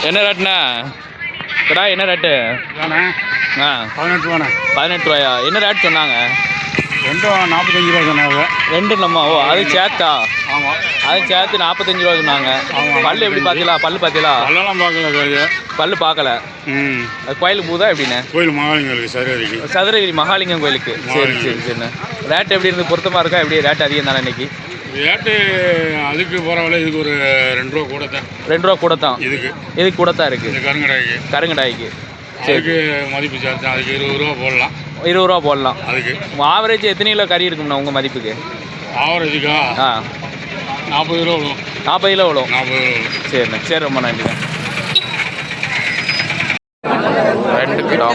என்ன ரேட்ண்ணா கடா? என்ன ரேட்டு? ஆ 18 ரூபாண்ணா. 18 ரூபாயா? என்ன ரேட் சொன்னாங்க? ரெண்டும் 45 ரூபா சொன்னாங்க. ரெண்டு நம்ம ஓ அது சேர்த்தா? ஆமாம், அது சேர்த்து 45 ரூபா சொன்னாங்க. பல்லு எப்படி பார்த்தீங்களா? பல்லு பார்த்தீங்களா? பல்லெல்லாம் பார்க்கல. பல்லு பார்க்கல. அது கோயிலுக்கு போகுதா எப்படின்னு? கோயில் மகாலிங்கம் சதுரகிரி. சதுரகிரி மகாலிங்கம் கோயிலுக்கு. சரி சரி சரிண்ணா. ரேட் எப்படி இருந்து பொருத்தமாக இருக்கா? எப்படி ரேட் அதிகம் தானே இன்னைக்கு? ரேட்டு அதுக்கு பரவாயில்ல. இதுக்கு ஒரு 2 ரூபா கூட தான். 2 ரூபா கூட தான். இதுக்கு கூட தான் இருக்குது. கருங்கடாய்க்கு அதுக்கு மதிப்பு சேர்த்து அதுக்கு 20 ரூபா போடலாம். 20 ரூபா போடலாம். அதுக்கு ஆவரேஜ் எத்தனை கிலோ கறி இருக்கும்ண்ணா உங்கள் மதிப்புக்கு? ஆவரேஜுக்கா 40 கிலோ விடும். 40 கிலோ விடும். 40 கிலோ விடும். சரிண்ணா, சரி, ரொம்ப நன்றிண்ணா. 2 கிலோ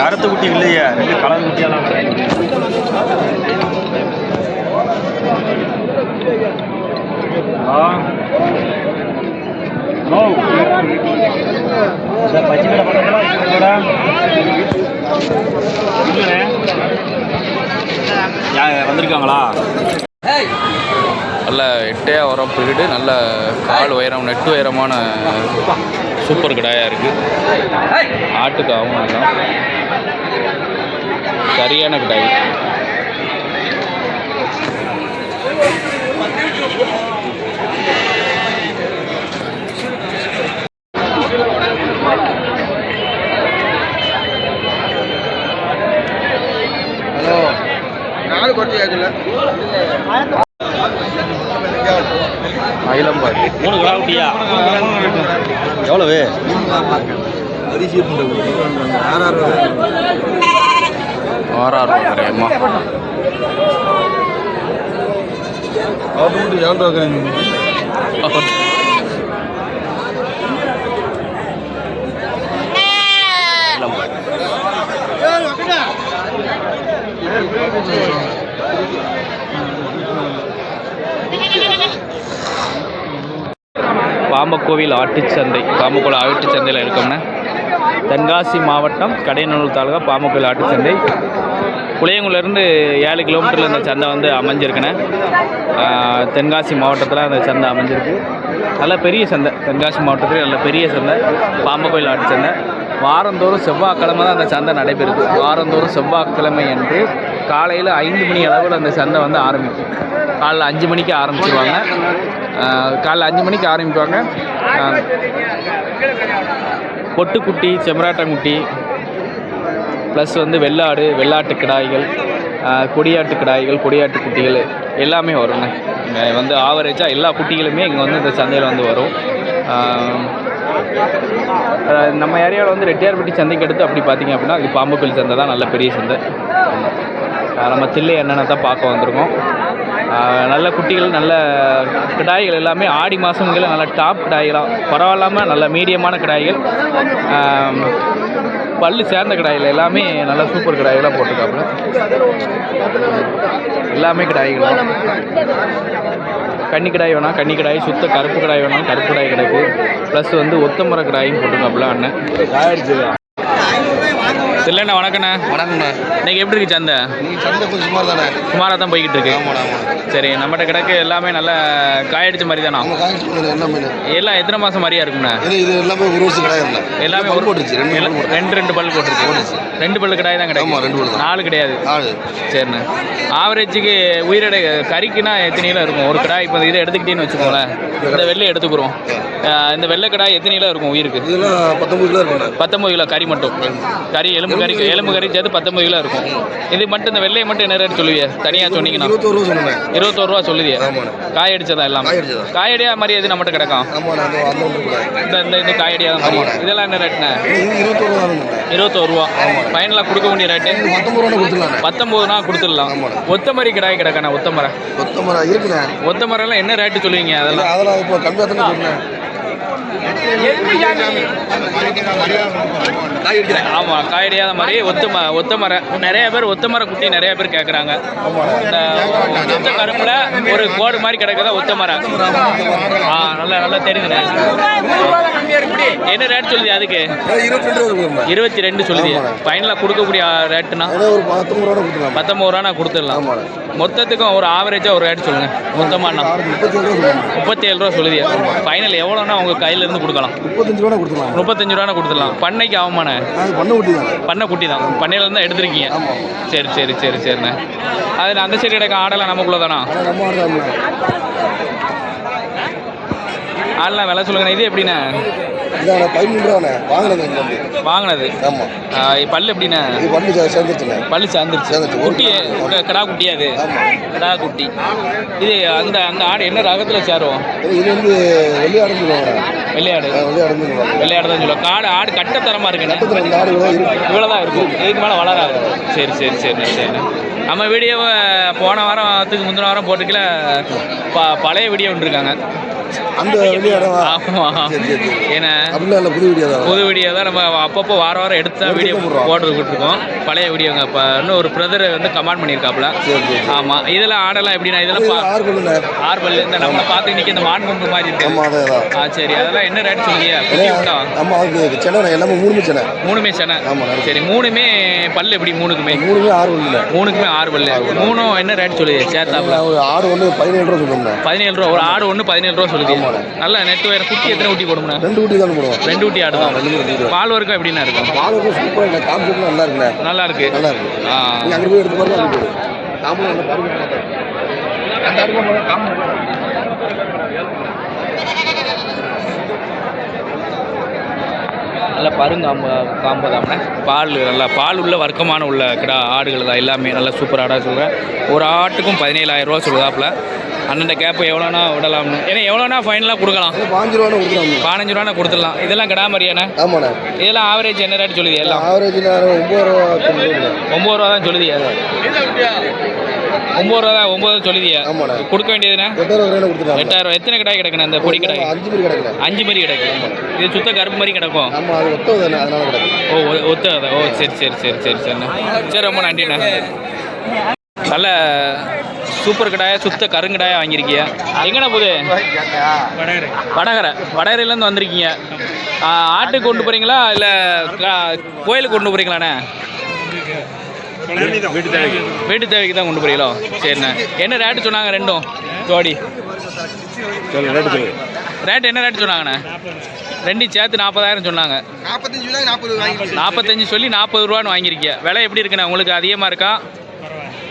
கருத்து குட்டி இல்லையா? 2 கலர் குட்டியெல்லாம் வந்திருக்காங்களா? நல்ல எட்டையா உரம் போயிட்டு நல்ல கால் உயரம் நெட்டு உயரமான சூப்பர் கடாயாக இருக்குது. ஆட்டுக்காகவும் எல்லாம் சரியான கடாய். மயிலம்பாடி 3 கிலோ குட்டியா? எவ்வளவு? 6 ரூபா கிடையாதுமா? பாம்பக்கோவில் ஆட்டுச்சந்தை. பாம்பக்கோவில் ஆட்டுச்சந்தையில் இருக்கோம்னா தென்காசி மாவட்டம் கடையநல்லூர் தாலுகா பாம்பக்கோவில் ஆட்டுச்சந்தை. புளியங்குடிலேருந்து 7 கிலோமீட்டரில் இந்த சந்தை வந்து அமைஞ்சிருக்குண்ணே. தென்காசி மாவட்டத்தில் அந்த சந்தை அமைஞ்சிருக்கு. நல்ல பெரிய சந்தை. தென்காசி மாவட்டத்தில் நல்ல பெரிய சந்தை பாம்பக்கோவில் ஆட்டுச்சந்தை. வாரந்தோறும் செவ்வாய்க்கிழமை தான் அந்த சந்தை நடைபெறுது. வாரந்தோறும் செவ்வாய்க்கிழமை அன்று காலையில் 5 மணி அளவில் அந்த சந்தை வந்து ஆரம்பிக்கும். காலைல 5 மணிக்கு ஆரம்பிச்சிருவாங்க. காலைல 5 மணிக்கு ஆரம்பிப்பாங்க. பொட்டுக்குட்டி, செம்மராட்டங்குட்டி, ப்ளஸ் வந்து வெள்ளாடு, வெள்ளாட்டு கிடாய்கள், கொடியாட்டு கிடாய்கள், கொடியாட்டு குட்டிகள் எல்லாமே வருங்க. இங்கே வந்து ஆவரேஜாக எல்லா குட்டிகளுமே இங்கே வந்து இந்த சந்தையில் வந்து வரும். நம்ம ஏரியாவில் வந்து ரெட்டியார்பட்டி சந்தைக்கு எடுத்து அப்படி பார்த்திங்க அப்படின்னா அது பாம்பக்கோவில் சந்தை தான் நல்ல பெரிய சந்தை. நம்ம தில்லை என்னென்ன தான் பார்க்க வந்திருக்கோம். நல்ல குட்டிகள், நல்ல கிடாய்கள் எல்லாமே ஆடி மாதங்களில் நல்ல டாப் கிடாய்களாக பரவாயில்லாமல் நல்ல மீடியமான கிடாய்கள், பல்லு சேர்ந்த கிடாய்கள் எல்லாமே நல்ல சூப்பர் கிடாய்களாக போட்டிருக்காப்புல. எல்லாமே கிடாய்கள். கன்னி கிடாய் வேணால் கன்னி கிடாய், சுத்த கருப்பு கிடாய் வேணாலும் கருப்பு கிடாய் கிடைக்கு. ப்ளஸ் வந்து ஒத்தமர கிடாயும் போட்டிருக்காப்புல அண்ணன். இல்லைண்ணா, வணக்கண்ணா. வணக்கண்ணா. இன்னைக்கு எப்படி இருக்கு சந்தை? சந்தை கொஞ்சம் சுமார் தானே? சுமாராக தான் போய்கிட்டு இருக்கு. சரி, நம்மகிட்ட கிடக்கு எல்லாமே நல்லா காயடிச்ச மாதிரி தானா? எல்லாம் எத்தனை மாதம் மாதிரியா இருக்குண்ணா? இது எல்லாமே ஒரு வருஷம் கிடையாது. எல்லாமே ஒரு போட்டுருச்சு. ரெண்டு பல் போட்டுருக்கு. 2 பல்லு கிடாய் தான் கிடைக்கும். 4 கிடையாது. சரிண்ணா. ஆவரேஜுக்கு உயிரிடை கறிக்குன்னா எத்தனை கிலோ இருக்கும் ஒரு கிடாய்? இப்போ இதை எடுத்துக்கிட்டேன்னு வச்சுக்கோங்களேன். இந்த வெள்ளை எடுத்துக்கிறோம். இந்த வெள்ளை கிடாய் எத்தனை கிலோ இருக்கும் உயிருக்கு? 19 கிலோ இருக்கும். 19 கிலோ கறி மட்டும். கறி எலும்பு கறி சேர்த்து 19 கிலோ இருக்கும். இது மட்டும் இந்த வெள்ளையை மட்டும் என்ன ரேட் சொல்லுவிய? தனியாக சொன்னீங்கன்னா 21 ரூபா சொல்லுதிய. காய் அடிச்சதா எல்லாம்? காயடியா மாதிரி எது நம்மகிட்ட கிடக்கும்? இந்த காயடியா மாதிரி. இதெல்லாம் என்ன ரேட்ண்ணா? 21 ரூபா. ஃபைனலாக கொடுக்க வேண்டிய ரேட்டு 19 கொடுத்துடலாம். ஒத்த மாதிரி கிடாய் கிடக்காண்ணா? ஒத்த மரம் என்ன ரேட்டு சொல்லுவீங்க? அதெல்லாம் இப்போ கம்மியாக தானே. ஆமாம், காயடியாத மாதிரி ஒத்த மரம். நிறைய பேர் ஒத்த மரம் குட்டி நிறைய பேர் கேட்குறாங்க. இந்த சுத்த கருப்பில் ஒரு கோடு மாதிரி கிடக்குதா ஒத்த மரம்? நல்லா நல்லா தெரியுதுண்ணே. என்ன ரேட் சொல்லுது அதுக்கு? 22 சொல்லுது. ஃபைனலாக கொடுக்கக்கூடிய ரேட்டுனா 19 ரூபா நான் கொடுத்துடலாம். மொத்தத்துக்கும் ஒரு ஆவரேஜாக ஒரு ரேட் சொல்லுங்கள். மொத்தமாக 37 ரூபா சொல்லுது. ஃபைனல் எவ்வளோன்னா உங்கள் கையிலேருந்து இருந்து கொடுக்கலாம்? 35 ரூபா கொடுத்துலாம். 35 ரூபா கொடுத்துடலாம். பண்ணைக்கு ஆகுமாண்ணே? அது பண்ண குட்டி தான். பண்ணை குட்டி தான். பண்ணையில இருந்தால் எடுத்துருக்கீங்க. சரி சரி சரி சரிண்ணே. அது அந்த சைடு கிடக்க ஆடெல்லாம் நமக்குள்ள தானா? நம்ம ஆடு தான். ஆடெல்லாம் விலை சொல்லுங்கண்ணே. இது எப்படிண்ணே? இதான 13 ரூபாண்ணே வாங்கினது. வாங்கினது. ஆமாம். பல்லு எப்படிண்ணே? இது பல்லு சேர்ந்துருச்சுண்ணே. பல்லு சேர்ந்துருச்சு. குட்டி கடா குட்டியா? அது கடா குட்டி. இது அந்த அந்த ஆடு என்ன ரகத்தில் சேரும்? இது வந்து வெள்ளையாடுன்னு சொல்லுவாங்க. வெள்ளையாடு. வெள்ளையாடுன்னு சொல்லுவாங்க. வெள்ளையாடு தான் சொல்லுவாங்க. காடு ஆடு கட்டத்தரமாக இருக்குண்ணே. இந்த ஆடு இவ்வளோ தான் இருக்கும். இதுக்கு மேலே வளராது. சரி சரி சரிண்ணே சரிண்ணே. நம்ம வீடியோவை போன வாரத்துக்கு முந்தின வாரம் போட்டுக்கல பழைய வீடியோ விட்டுருக்காங்க. அந்த வெளியாட. ஆமாம். ஏன்னா புது வீடியோ தான். புது வீடியோ தான் நம்ம அப்பப்போ வாரம் எடுத்து வீடியோ போட்டுக்கிட்டு இருக்கோம். பழைய வீடியோங்க. இப்போ இன்னும் ஒரு பிரதர் வந்து கமெண்ட் பண்ணியிருக்காப்புல. ஆமாம். இதெல்லாம் ஆடெல்லாம் எப்படின்னா? இதெல்லாம் 6 பல்லு. இந்த நம்ம பார்த்து நிற்க இந்த மான் கொம்பு மாதிரி இருக்கு. சரி. அதெல்லாம் என்ன ரேட் சொல்லுங்க? எல்லாமே 3 சென்னை. 3மே சென்னை. சரி. 3மே பல்லு எப்படி? 3க்குமே 6 பல்லு. 3ம் என்ன ரேட் சொல்லுது சேர்த்தாப்புல? ஆடு ஒன்று 17 ரூபா சொல்லுங்க. 17 ரூபா. ஒரு ஆடு ஒன்று 17 ரூபா சொல்லுது. நல்ல நெட் வேற. குட்டி எத்தனை குட்டி போடும்ண்ணா? 2 குட்டி தான் போடுவோம். 2 குட்டி ஆடு தான். பால் வரைக்கும் எப்படின்னா இருக்கும்? பால் வரைக்கும் சூப்பராக இல்லை. காம்பு நல்லா இருக்குண்ணே. நல்லா இருக்கு. நல்லா இருக்கு. நீ அங்கே போய் எடுத்து பாருங்க. அங்கே போய் காம்பு நல்லா பாருங்க. அந்த ஆடு காம்பு நல்லா பருங்காம்பு காம்பு தாம்ண்ணே. பால் நல்லா பால் உள்ள வர்க்கமான உள்ள கிடா ஆடுகள் தான் எல்லாமே. நல்லா சூப்பர் ஆடாக சொல்கிறேன். ஒரு ஆட்டுக்கும் 17,000 ரூபா சொல்லுதாப்புல. அண்ணன் கேப்பை எவ்வளோனா விடலாம்னு. ஏன்னா எவ்வளோனா ஃபைனலாக கொடுக்கலாம்? 15 ரூபா கொடுக்கலாம். 15 ரூபா கொடுத்துடலாம். இதெல்லாம் கிடா மாதிரியாண்ணே? ஆமாண்ணே. இதெல்லாம் ஆவரேஜ் என்ன ரேட் சொல்லுது? எல்லாம் ஆவரேஜ் 9 ரூபா. 9 ரூபா தான் சொல்லுதியா? 9 ரூபா தான். 9 சொல்லுதியா? கொடுக்க வேண்டியதுண்ணே 8,000 ரூபா. எத்தனை கிடாய் கிடக்குண்ணே? அந்த பொடி கிடாய் 5 மாதிரி கிடக்கு. இது சுத்த கருப்பு மாதிரி கிடக்கும். ஓ ஒத்ததா? ஓ சரி சரி சரி சரி சரிண்ணே. சரி ரொம்ப நன்றிண்ணே. நல்ல சூப்பர் கடாயா சுத்த கருங்கடாயா வாங்கியிருக்கீங்க. எங்கண்ணா போகுது? வடகரையிலேருந்து வந்திருக்கீங்க. ஆட்டுக்கு கொண்டு போகிறீங்களா இல்லை கோயிலுக்கு கொண்டு போகிறீங்களாண்ணே? வீட்டு தேவைக்கு தான் கொண்டு போகிறீங்களோ? சரிண்ணே. என்ன ரேட்டு சொன்னாங்க ரெண்டும் ஜோடி? ரேட்டு என்ன ரேட்டு சொன்னாங்கண்ணே? ரெண்டும் சேர்த்து 40,000 சொன்னாங்க. 45 சொல்லி 40 ரூபான்னு வாங்கியிருக்கீங்க. விலை எப்படி இருக்குண்ணே? உங்களுக்கு அதிகமாக இருக்கா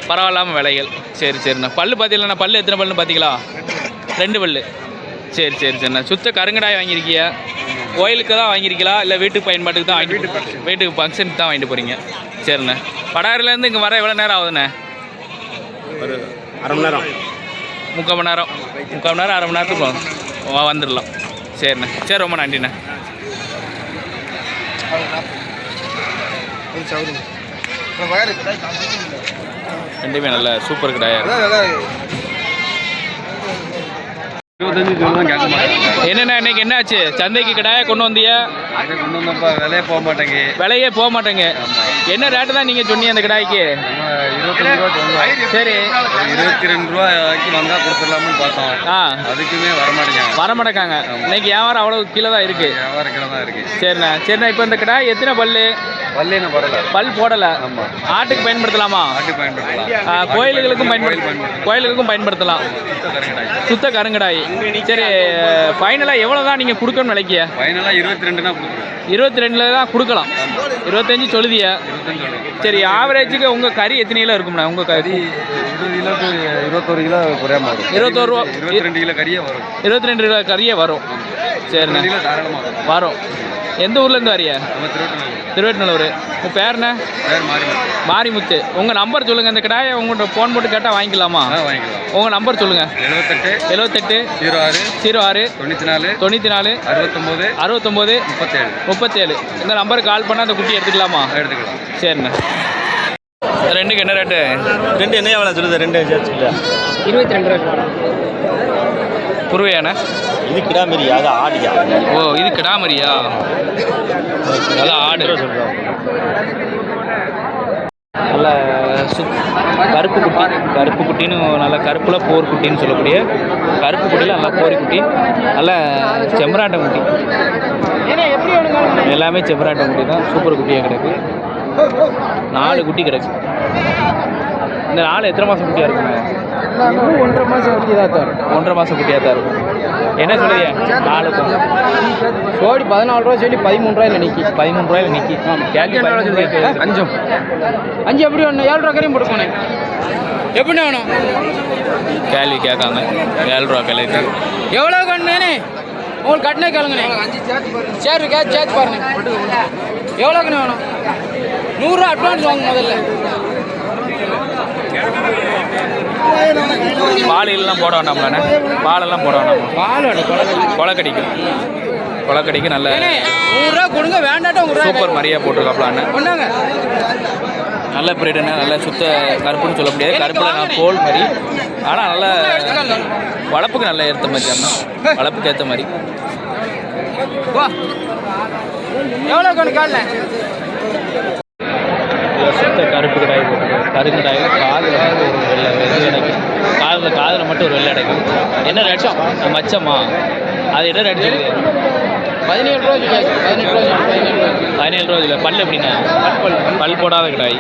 பரவாயில்லாமல் விலைகள்? சரி சரிண்ணா. பல்லு பார்த்தீங்களா? பல்லு எத்தனை பல்லுன்னு பார்த்தீங்களா? 2 பல்லு. சரி சரி சரிண்ணா. சுத்த கருங்கடாய் வாங்கியிருக்கிய. கோயிலுக்கு தான் வாங்கியிருக்கீங்களா இல்லை வீட்டுக்கு பயன்பாட்டுக்கு தான் வாங்கிட்டு? வீட்டுக்கு ஃபங்க்ஷனுக்கு தான் வாங்கிட்டு போகிறீங்க. சரிண்ணே. வடாரிலேருந்து இங்கே வர எவ்வளோ நேரம் ஆகுதுண்ணே? ஒரு அரை மணி நேரம். 3/4 மணி நேரம். 3/4 மணி நேரம் 1/2 மணி நேரத்துக்கு வந்துடலாம். சரிண்ணே. சரி ரொம்ப நன்றிண்ணே. ரெண்டுமே நல்ல சூப்பர் கடாயா. என்னண்ணா இன்னைக்கு என்னாச்சு? சந்தைக்கு கடாயா கொண்டு வந்தியா? கொண்டு வந்தப்பா விலையே போக மாட்டேங்க. விலையே போக மாட்டேங்க. என்ன ரேட்டு தான் நீங்கள் சொன்னீங்க அந்த கடாய்க்கு? 25 ரூபா சொன்னோம். சரி. 22 ரூபாய்க்கு வந்தால் கொடுத்துடலாம்னு பார்த்தோம். அதுக்குமே வரமாட்டேங்காங்க. இன்னைக்கு வியாபாரம் அவ்வளோ கீழே தான் இருக்கு. வியாபாரம் கீழே தான் இருக்கு. சரிண்ணா சரிண்ணா. இப்போ இந்த கடாய் எத்தனை பல்லு? பல் போடலை. ஆட்டுக்கு பயன்படுத்தலாமா? கோயிலுக்கும் பயன்படுத்தலாம். சுத்த கருங்கடாய். சரி. ஃபைனலாக எவ்வளோ தான் நீங்கள் கொடுக்கணும்னு நினைக்கிய? 22 தான் கொடுக்கலாம். 25 சொல்லுதியா? சரி. ஆவரேஜுக்கு உங்கள் கறி எத்தனை கிலோ இருக்கும்ண்ணா? உங்கள் கறி 21 கிலோ குறையாம வரும். 21 ரூபா. 22 கிலோ கறியே வரும். 22 கிலோ கறியே வரும். சரிண்ணா வரும். எந்த ஊர்லேருந்து வரியா? திருவேட்டநல்லூர். உங்கள் பேருண்ணே? மாரிமுத்து. உங்கள் நம்பர் சொல்லுங்கள். இந்த கடாயை உங்கள்கிட்ட ஃபோன் போட்டு கேட்டால் வாங்கிக்கலாமா? உங்கள் நம்பர் சொல்லுங்கள். 78 06 94 69 37. இந்த நம்பருக்கு கால் பண்ணால் அந்த குட்டி எடுத்துக்கலாமா? சரிண்ணே. ரெண்டுக்கு என்ன ரேட்டு? ரெண்டு என்ன எவ்வளோ சொல்லுது? 22 ரூபா. குருவையாண்ணே? இது கிடாமரியா? அது ஆடியா? ஓ இது கிடாமரியா? நல்லா ஆடு. நல்ல கருப்பு குட்டின்னு நல்ல கருப்பில் போர் குட்டின்னு சொல்லக்கூடிய கருப்பு குட்டியில் நல்லா போரி குட்டி. நல்ல செம்பராட்டம் குட்டி. எல்லாமே செம்பராட்டம் குட்டி தான். சூப்பர் குட்டியாக கிடக்கு. 4 குட்டி கிடக்கு. இந்த 4 எத்தனை மாதம் குட்டியாக இருக்குங்க? 1.5 மாதம் குட்டியாக தான் இருக்கும். 1.5 மாதம் குட்டியாக தான் இருக்கும். என்ன சொல்லுங்க? 4 ஜோடி 14 ரூபா சொல்லி 13 ரூபாயில நிற்கி. 13 ரூபாயில் நிற்கி. கேள்வி 5 எப்படி ஒன்று 7 ரூபா கரையும் போட்டுக்கோண்ணே. எப்படி வேணும்? கேள்வி கேட்காங்க 7 ரூபா கிளைக்கு. எவ்வளோ கண்ணுண்ணே? உங்களுக்கு கட்டினே கேளுங்கண்ணே. சரி சேர்த்து பாருங்க. எவ்வளோக்குண்ணே வேணும்? 100 ரூபா அட்வான்ஸ் வாங்க முதல்ல. பாலெல்லாம் போட வேண்டாம்லாண்ணே? பாலெல்லாம் போட வேண்டாமா? பால் வேணும். கொலக்கடிக்கு நல்ல 100 ரூபா கொடுங்க, வேண்டாட்டும். சூப்பர் மரியா போட்டிருக்காப்லாண்ணே. கொண்டாங்க. நல்ல பிரீடுண்ணே. நல்ல சுத்த கருப்புன்னு சொல்ல முடியாது. கருப்பில் நான் கோல் மாதிரி, ஆனால் நல்ல வளர்ப்புக்கு நல்ல ஏற்ற மாதிரி அண்ணா. வளர்ப்புக்கு ஏற்ற மாதிரி. வா எவ்வளோ கொண்டு காலில் சுத்த கருப்பு கடாய் போட்டுருக்கு. கருப்பு கடாயில் காதில் ஒரு வெள்ளை அடைக்கும். காதில் மட்டும் ஒரு வெள்ளை அடைக்கும். என்ன ரேட்டம்? மச்சமா அது என்ன ரேட் சொல்லுது? 17 ரூபா. 17 ரூபா இல்லை. பல் எப்படின்னா? பல் போடாத கடாய்.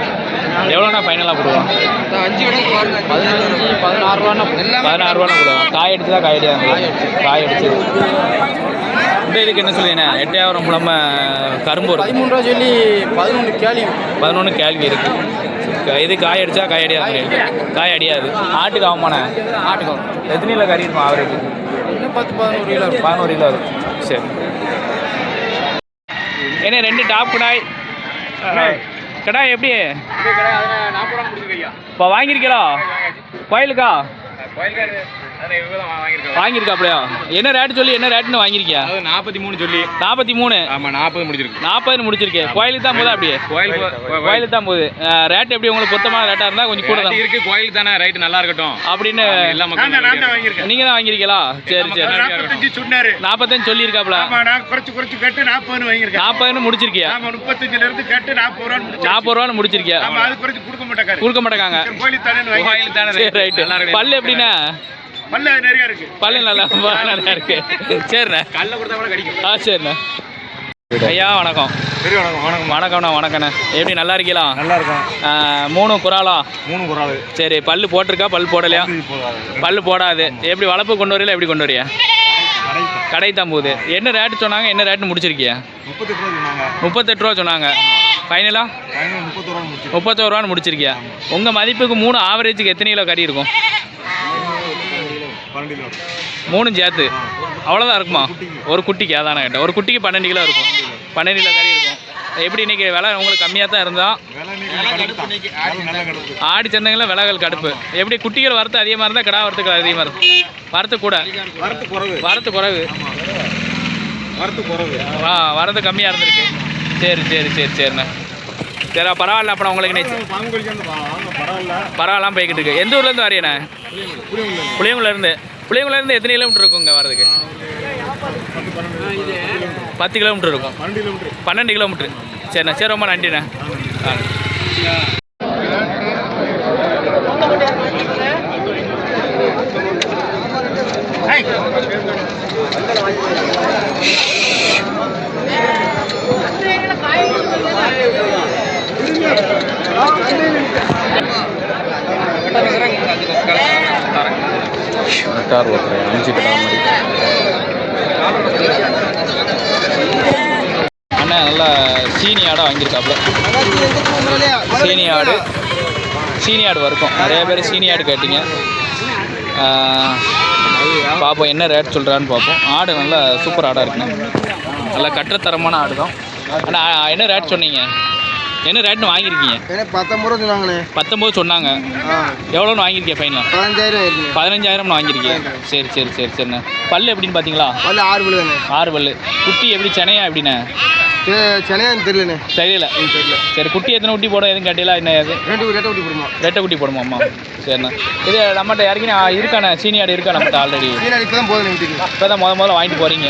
எவ்வளோண்ணா ஃபைனலாக போடுவோம்? 5 15 16 ரூபான்னா 16 ரூபான்னு போடுவோம். காய் அடிச்சு தான் காய் அடிச்சு. இந்த இதுக்கு என்ன சொல்லுங்கண்ணே? 8000 மூலம கரும்பு வரும். 13 ரூபா சொல்லி 11 கேள்வி இருக்குது. இது காய் அடிச்சா காய் அடியாது. காய் அடியாது. ஆட்டுக்கு ஆகுமாண்ணே? ஆட்டுக்கும் எத்தனை கிலோ கறி இருக்கும் ஆவரேஜ்? இன்னும் 10-11 கிலோ 11 கிலோ இருக்கும். சரி. என்ன 2 டாப் கடாய் எப்படி இப்போ வாங்கியிருக்கீங்களா? கோயிலுக்கா வாங்கியிருக்காப்லையா? என்ன ரேட்டு சொல்லி என்ன ரேட்டுன்னு வாங்கியிருக்கியா? 43 சொல்லி 43. ஆமாம் 40 முடிச்சிருக்கு. 40 முடிச்சிருக்கேன். கோயிலுக்கு தான் போகுது. அப்படியே கோயிலுக்கு தான் போகுது. ரேட் எப்படி உங்களுக்கு பொருத்தமான ரேட்டாக இருந்தால் கொஞ்சம் கூட தான் இருக்கு. கோயிலுக்கு தானே ரைட்டு நல்லா இருக்கட்டும் அப்படின்னு எல்லா மக்களும் நீங்கள் தான் வாங்கியிருக்கீங்களா? சரி 45 சொல்லியிருக்காப்ல. 40 முடிச்சிருக்கியா? 40 ரூபான்னு முடிச்சிருக்கியா? கொடுக்க மாட்டாங்க. சரி ரைட்டு. பல்லு எப்படின்னா? பல்லு நல்லா இருக்கு. சரிண்ணே. சரிண்ணே. ஐயா வணக்கம். வணக்கண்ணே. எப்படி நல்லா இருக்கீங்களா? நல்லா இருக்கும். 3 குறாலா? 3 குறால். சரி. பல்லு போட்டிருக்கா? பல் போடலையா? பல்லு போடாது. எப்படி வளர்ப்பு கொண்டு வரீங்களா? எப்படி கொண்டு வரியா? கடை தான் போகுது. என்ன ரேட்டு சொன்னாங்க? என்ன ரேட்டு முடிச்சிருக்கியா? 38 ரூபா சொன்னாங்க. ஃபைனலா 31 ரூபான்னு முடிச்சிருக்கியா? உங்கள் மதிப்புக்கு 3 ஆவரேஜுக்கு எத்தனை கிலோ கறி இருக்கும்? 3 சேர்த்து அவ்வளோதான் இருக்குமா? ஒரு குட்டிக்கு அதான கேட்டேன். ஒரு குட்டிக்கு 12 கிலோ இருக்கும். 12 கிலோ கறி இருக்கும். எப்படி இன்றைக்கி விலை உங்களுக்கு கம்மியாக தான் இருந்தால் ஆடி சந்தைகளில் விலைகள் கடுப்பு. எப்படி குட்டிகள் வரத்து அதிகமாக இருந்தால் கிடா வரத்துக்கு அதிகமாக இருக்கும்? வரத்து கூட வரத்து குறைவு வரது கம்மியாக இருந்திருக்கு. சரிண்ணே. சரி பரவாயில்ல. அப்புறம் உங்களுக்கு நினைச்சு பரவாயில்லாம போய்கிட்டு இருக்கு. எந்த ஊர்லேருந்து வரையண்ணே? புளியங்குளேருந்து எத்தனை கிலோமீட்டர் இருக்கும் இங்கே வரதுக்கு? 10 கிலோமீட்டர் இருக்கும். 12 கிலோமீட்டர். சரிண்ணா. சரி ரொம்ப நன்றிண்ணே. அண்ணா நல்லா சீனி ஆடை வாங்கியிருக்காப்புல. சீனி ஆடு வரைக்கும் நிறைய பேர் சீனி ஆடு கேட்டிங்க. பார்ப்போம் என்ன ரேட் சொல்கிறான்னு பார்ப்போம். ஆடு நல்லா சூப்பர் ஆடாக இருக்குண்ணே. நல்லா கட்டுத்தரமான ஆடு தான். ஆனால் என்ன ரேட் சொன்னீங்க? என்ன ரேட்னு வாங்கியிருக்கீங்க? 19 சொன்னாங்கண்ணே. 19 சொன்னாங்க. எவ்வளோன்னு வாங்கியிருக்கேன் ஃபைனல்? 15,000 வாங்கியிருக்கேன். சரிண்ணே. பல்லு எப்படின்னு பார்த்தீங்களா? 6 பல்லு. குட்டி எப்படி சென்னையா எப்படிண்ணே? சென்னையான்னு தெரியலண்ணே. தெரியல. சரி. குட்டி எத்தனை குட்டி போடும் எதுவும் கேட்டீங்களா? என்ன அது ரெட்டை குட்டி போடுமாம்மா? சரிண்ணா. இது நம்மகிட்ட இறங்கி இருக்காண்ணே. சீனி ஆடு இருக்கா நம்மகிட்ட ஆல்ரெடி? இப்போ தான் முதல்ல வாங்கிட்டு போகிறீங்க.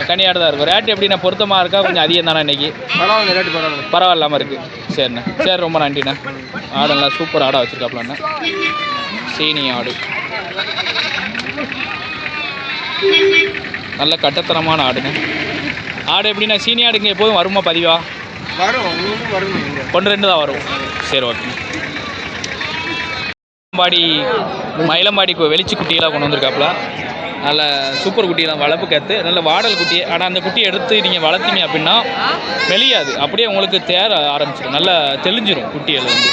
கனியாடு தான் இருக்கும். ரேட்டு எப்படிண்ணா? பொருத்தமாக இருக்கா? கொஞ்சம் அதிகம் தானே இன்றைக்கி? பரவாயில்லாமல் இருக்குது. சரிண்ணே. சரி ரொம்ப நன்றிண்ணே. ஆடு நல்லா சூப்பர் ஆடாக வச்சுருக்காப்லண்ணே. சீனி ஆடு நல்ல கட்டத்தனமான ஆடுண்ணே. ஆடு எப்படின்னா சீனி ஆடுங்க எப்போதும் வருமா பதிவா? வரும். 1-2 தான் வரும். சரி ஓகே. மயிலம்பாடி வெளிச்சி குட்டிகளாக கொண்டு வந்திருக்காப்புல. நல்ல சூப்பர் குட்டியெல்லாம் வளர்ப்பு கற்று நல்ல வாடல் குட்டி. ஆனால் அந்த குட்டியை எடுத்து நீங்கள் வளர்த்தீங்க அப்படின்னா வெளியாது, அப்படியே உங்களுக்கு தேர ஆரம்பிச்சிடும், நல்லா தெளிஞ்சிரும் குட்டிகள் வந்து.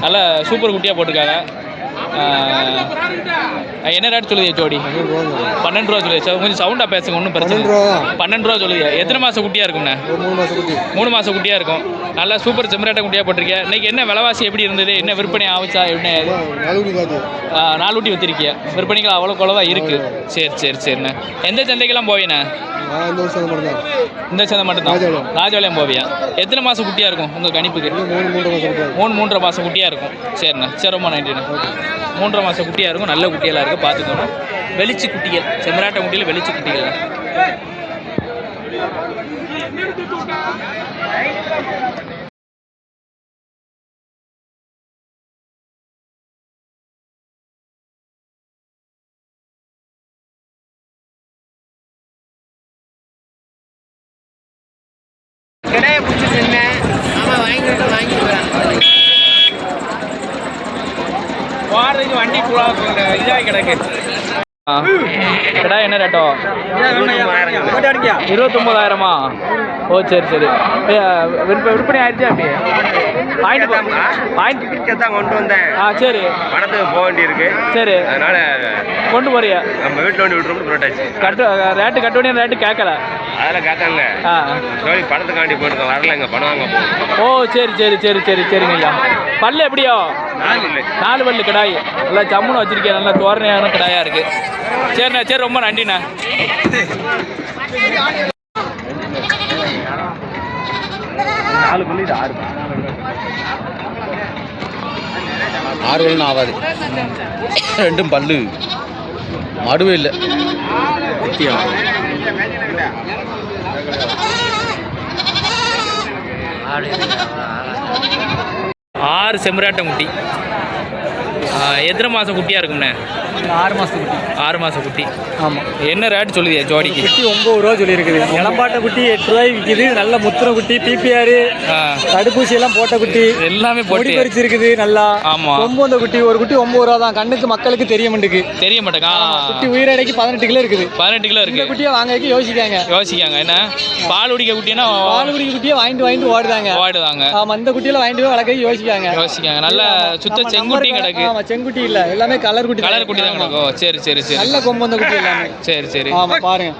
நல்ல சூப்பர் குட்டியாக போட்டிருக்காங்க. என்ன ரேட் சொல்லுதியா ஜோடி? 12 ரூபா சொல்லுது. கொஞ்சம் சவுண்டாக பேசுங்க, ஒன்றும் பிரச்சனை இல்லை. 12 ரூபா சொல்லுதியா? எத்தனை மாதம் குட்டியாக இருக்கும்ண்ணே? 3 மாதம் குட்டியாக இருக்கும். நல்லா சூப்பர் செம்மராட்ட குட்டியாக போட்டிருக்கேன். இன்றைக்கி என்ன விலைவாசி எப்படி இருந்தது? என்ன விற்பனை ஆகுச்சா? என்ன 4 குட்டி வச்சிருக்கியா? விற்பனைகள் அவ்வளோ குளவா இருக்குது. சரி சரி சரிண்ணே. எந்த சந்தைக்கெல்லாம் போவீண்ணே? இந்த சந்தை மட்டும்தான். ராஜபாளையம் போவியா? எத்தனை மாதம் குட்டியாக இருக்கும் உங்கள் கணிப்புக்கு? 3.5 மாதம் குட்டியாக இருக்கும். சரிண்ணே, சரி, ரொம்ப நன்றிண்ணே. 3.5 மாதம் குட்டியாக இருக்கும். நல்ல குட்டியெல்லாம் இருக்குது, பார்த்துக்கணும். வெளிச்சு குட்டிகள், செம்மராட்ட குட்டியில் வெளிச்சு குட்டிகள். கடையை பிடிச்சிட்டு இருந்தேன். ஆமாம், வாங்கிக்கிறேன். வாடகைக்கு வண்டி இதாக கிடக்கு. கடை என்ன ரேட்டோ? 29,000மா? ஓ சரி சரி. விற்பனை ஆயிடுச்சு அப்படியே? தான் கொண்டு வந்தேன். சரி, பணத்துக்கு போக வேண்டியிருக்கு. சரி, அதனால கொண்டு போறியா? நம்ம வீட்டில் வந்து விட்டுரும் போட்டாச்சு. ரேட்டு கட்ட வேண்டிய ரேட்டு கேட்கல. அதெல்லாம் கேட்காங்க. சரி, பணத்துக்காண்டி போயிருக்கோம், வரலைங்க, பணம் வாங்க போகும். ஓ சரி சரி சரி சரி சரிங்க ஐயா. பல்லு எப்படியோ? 4 பல்லு கடாய். நல்லா ஜம்முன்னு வச்சிருக்கேன், நல்லா தோரணையான கடாயாக இருக்குது. சரிண்ணா, சரி, ரொம்ப நன்றிண்ணா. 4 பல்லு, இது 6 பல்லுன்னு ஆகாது. 2 பல்லு மடுவே இல்லை. 6 செம்மராட்டம் குட்டி. எத்தனை மாதம் குட்டியாக இருக்கும்ண்ணே? 6 மாதம் குட்டி. 6 மாதம் குட்டி. ஆமாம். என்ன ரேட் சொல்லுதியா ஜோடிக்கு? குட்டி 9 ரூபா சொல்லியிருக்குது. இளம்பாட்டை குட்டி 8 ரூபாய்க்கு விற்கிது. நல்ல முத்திர குட்டி, பிபிஆர், தடுப்பூசி எல்லாம் போட்ட குட்டி, எல்லாமே பொடி பறிச்சு இருக்குது. நல்லா ஆமாம். கொம்பு குட்டி ஒரு குட்டி 9 ரூபா தான். கண்ணுக்கு மக்களுக்கு தெரிய மாட்டேங்குது. தெரிய மாட்டேங்க. குட்டி உயிரடைக்கு 18 கிலோ இருக்குது. 18 கிலோ இந்த இருக்குது. குட்டியை வாங்கறதுக்கு யோசிக்காங்க. என்ன பால் குடிக்க குட்டினா பால் குடிக்க குட்டியை வாங்கிட்டு ஓடுதாங்க. ஆமாம், இந்த குட்டியில வாங்கிட்டு போய் வளர்க்க யோசிக்காங்க. நல்ல சுத்த செங்குட்டி கிடக்கு. ஆமா, செங்குட்டி இல்ல, எல்லாமே கலர் குட்டி தான் கிடக்கும். சரி சரி சரி. நல்ல கொம்பு அந்த குட்டி எல்லாமே. சரி சரி. ஆமா, பாருங்க.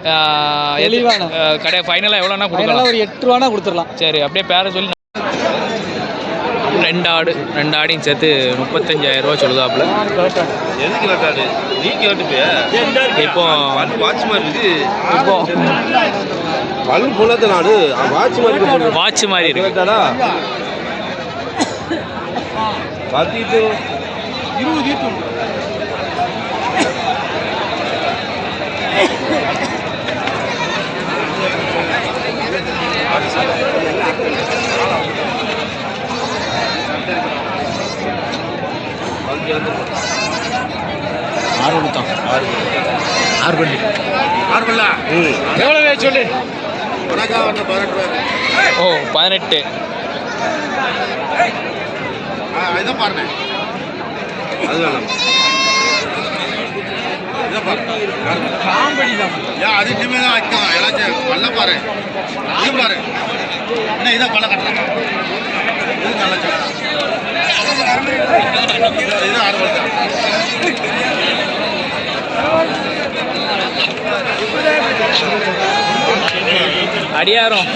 தெளிவான கடை ஃபைனலாக எவ்வளோனா கொடுக்கலாம்? ஒரு 8 ரூபானா கொடுத்துடலாம். சரி, அப்படியே பேர சொல்லி. 2 ஆடையும் சேர்த்து 35,000 ரூபா சொல்லுதாப்புல. எதுக்கு கேட்டாரு? நீ கேட்டுப்பியா? இப்போ வாட்ச் மாதிரி இருக்கு. இப்போ பல்லு போலாத நாடு வாட்ச் மாதிரி வாட்ச் மாதிரி இருக்கு. கேட்டாடா 20 எவ்வளோ சொல்லு? ஓ 18. இதான் பாருங்க, அது வேணாம். அது இனிமே தான் வைக்கும். எல்லாம் பல்ல பாரு, இது பாரு, என்ன இதான் பல்ல கட்டுறாங்க. இது நல்ல சக்கரம். இது 6 வருஷம். அடியாரம்